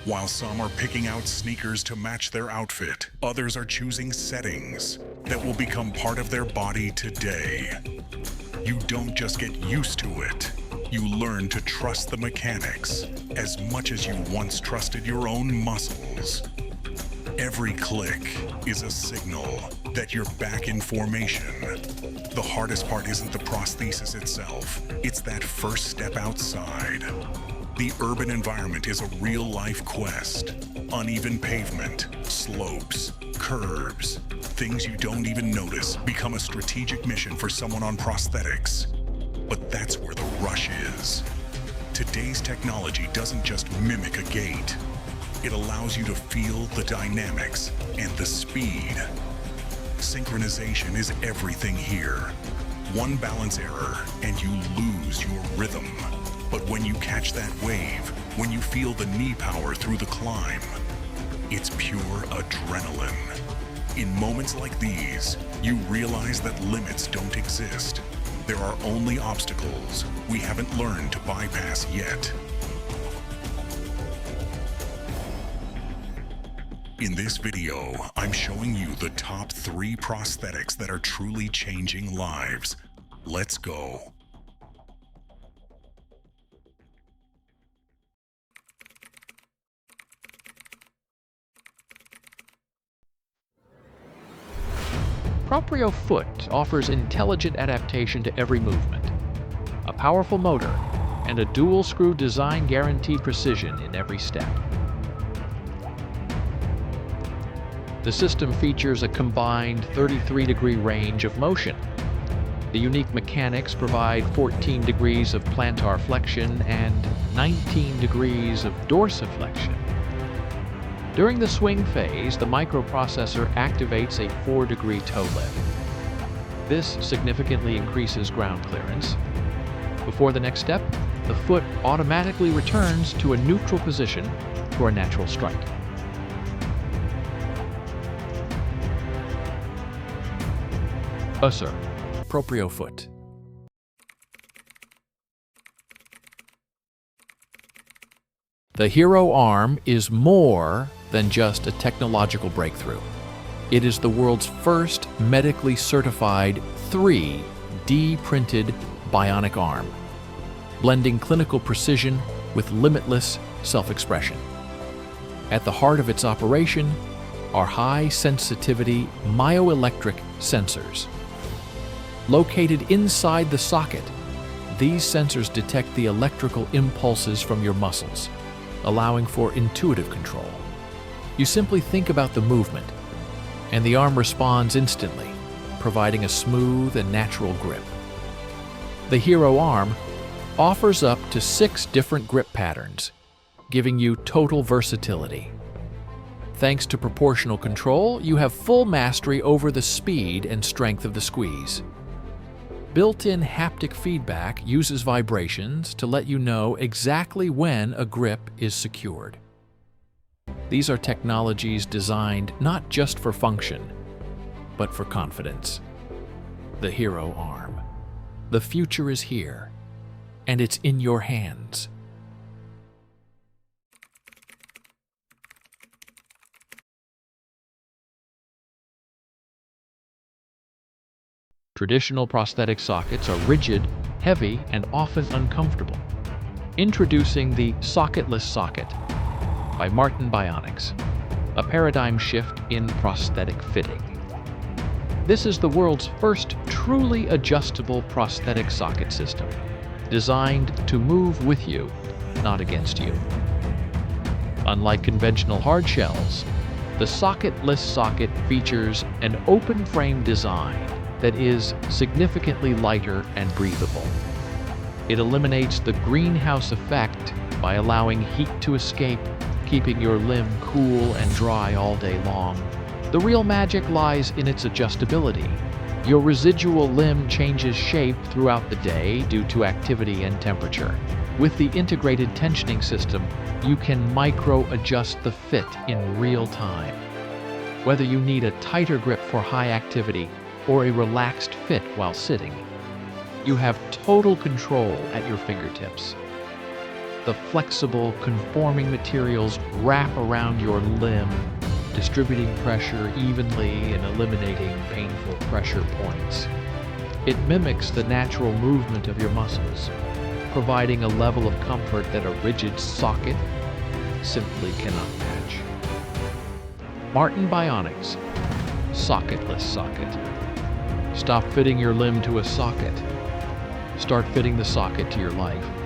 While some are picking out sneakers to match their outfit, others are choosing settings that will become part of their body today. You don't just get used to it. You learn to trust the mechanics as much as you once trusted your own muscles. Every click is a signal that you're back in formation. The hardest part isn't the prosthesis itself, it's that first step outside. The urban environment is a real-life quest. Uneven pavement, slopes, curves, things you don't even notice become a strategic mission for someone on prosthetics. But that's where the rush is. Today's technology doesn't just mimic a gait. It allows you to feel the dynamics and the speed. Synchronization is everything here. One balance error and you lose your rhythm. But when you catch that wave, when you feel the knee power through the climb, it's pure adrenaline. In moments like these, you realize that limits don't exist. There are only obstacles we haven't learned to bypass yet. In this video, I'm showing you the top 3 prosthetics that are truly changing lives. Let's go. Proprio Foot offers intelligent adaptation to every movement, a powerful motor, and a dual-screw design guaranteed precision in every step. The system features a combined 33-degree range of motion. The unique mechanics provide 14 degrees of plantar flexion and 19 degrees of dorsiflexion. During the swing phase, the microprocessor activates a 4-degree toe lift. This significantly increases ground clearance. Before the next step, the foot automatically returns to a neutral position for a natural strike. Sir. Proprio Foot. The Hero Arm is more than just a technological breakthrough. It is the world's first medically certified 3D printed bionic arm, blending clinical precision with limitless self-expression. At the heart of its operation are high-sensitivity myoelectric sensors. Located inside the socket, these sensors detect the electrical impulses from your muscles, allowing for intuitive control. You simply think about the movement, and the arm responds instantly, providing a smooth and natural grip. The Hero Arm offers up to 6 different grip patterns, giving you total versatility. Thanks to proportional control, you have full mastery over the speed and strength of the squeeze. Built-in haptic feedback uses vibrations to let you know exactly when a grip is secured. These are technologies designed not just for function, but for confidence. The Hero Arm. The future is here, and it's in your hands. Traditional prosthetic sockets are rigid, heavy, and often uncomfortable. Introducing the socketless socket by Martin Bionics, a paradigm shift in prosthetic fitting. This is the world's first truly adjustable prosthetic socket system, designed to move with you, not against you. Unlike conventional hard shells, the socketless socket features an open frame design that is significantly lighter and breathable. It eliminates the greenhouse effect by allowing heat to escape, keeping your limb cool and dry all day long. The real magic lies in its adjustability. Your residual limb changes shape throughout the day due to activity and temperature. With the integrated tensioning system, you can micro-adjust the fit in real time. Whether you need a tighter grip for high activity or a relaxed fit while sitting, you have total control at your fingertips. The flexible, conforming materials wrap around your limb, distributing pressure evenly and eliminating painful pressure points. It mimics the natural movement of your muscles, providing a level of comfort that a rigid socket simply cannot match. Martin Bionics, socketless socket. Stop fitting your limb to a socket. Start fitting the socket to your life.